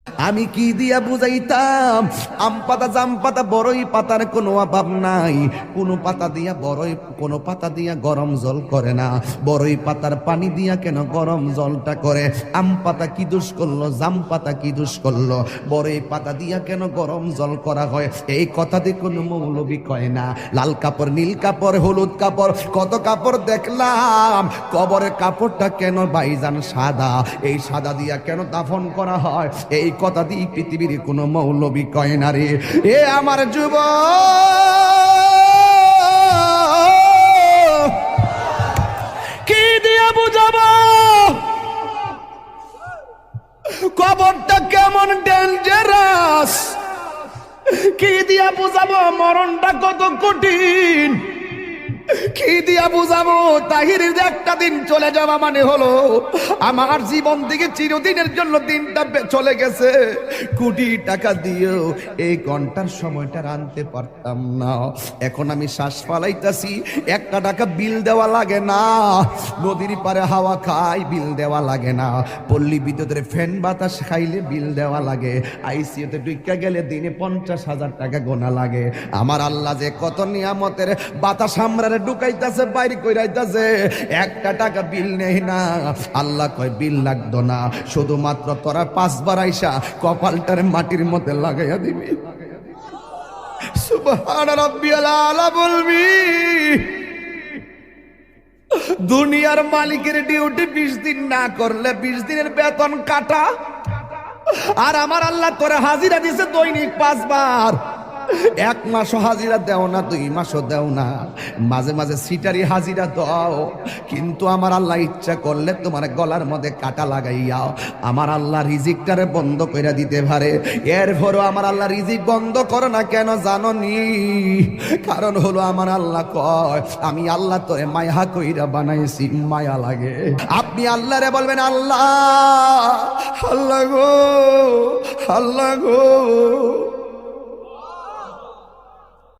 আমি কি দিয়া বুঝাইতাম? আম পাতা, জাম পাতা, বড়ই পাতার কোনো অভাব নাই। কোনো পাতা দিয়া বড়ই, কোনো পাতা দিয়া গরম জল করে না। বড়ই পাতার পানি দিয়া কেন গরম জলটা করে? আম পাতা কি দোষ করলো? জাম পাতা কি দোষ করলো? বড়ই পাতা দিয়া কেন গরম জল করা হয়? এই কথা দিয়ে কোনো মৌলবি কয় না। লাল কাপড়, নীল কাপড়, হলুদ কাপড়, কত কাপড় দেখলাম। কবরের কাপড়টা কেন ভাইজান সাদা? এই সাদা দিয়া কেন দাফন করা হয়? এই কথা দিয়ে পৃথিবীর কোন মৌলবি কয় না রে। এ আমার যুবক, কি দিয়ে বুঝাবো কবরটা কেমন ডেঞ্জারাস? কি দিয়া বুঝাবো মরণটা কত কঠিন? কি দিয়া বুঝাবো তাহিরের একটা দিন চলে যাওয়া মানে হলো আমার জীবন থেকে চিরদিনের জন্য দিনটা চলে গেছে। কোটি টাকা দিয়েও এই ঘন্টার সময়টা আনতে পারতাম না। এখন আমি শ্বাস ফালাইতাছি, একটা টাকা বিল দেওয়া লাগে না। নদীর পারে হাওয়া খাই, বিল দেওয়া লাগে না। পল্লী বিদ্যুতের ফ্যান বাতাস খাইলে বিল দেওয়া লাগে। আইসিইউতে ঢুকা গেলে দিনে 50,000 টাকা গোনা লাগে। আমার আল্লাহ যে কত নিয়ামতের বাতাস আমরা ঢুকাইতাছে, বাইরে কইরাইতাছে, একটা টাকা বিল নেই না। আল্লাহ কয় বিল লাগতো না, শুধুমাত্র তোরা 5 বার আইসা কপালটারে মাটির মধ্যে লাগাইয়া দিবি। সুবহান রাব্বিয়াল আলা বলবি। দুনিয়ার মালিকের ডিউটি 20 দিন না করলে 20 দিনের বেতন কাটা। আর আমার আল্লাহ তোরে হাজিরা দিছে দৈনিক 5 বার। 1 মাসও হাজিরা দেও না, 2 মাসও দেও না, মাঝে মাঝে সিটারি হাজিরা দাও। কিন্তু আমার আল্লাহ ইচ্ছা করলে তোমার গলার মধ্যে কাটা লাগাইয়া আমার আল্লাহ রিজিকটারে বন্ধ কইরা দিতে পারে। এরপরও আমার আল্লাহ রিজিক বন্ধ করে না কেন জানো নি? কারণ হলো আমার আল্লাহ কয় আমি আল্লাহ তোরে মায়া কইরা বানাইছি, মায়া লাগে। আপনি আল্লাহরে বলবেন আল্লাহ, আল্লাহ গো, আল্লাহ গো,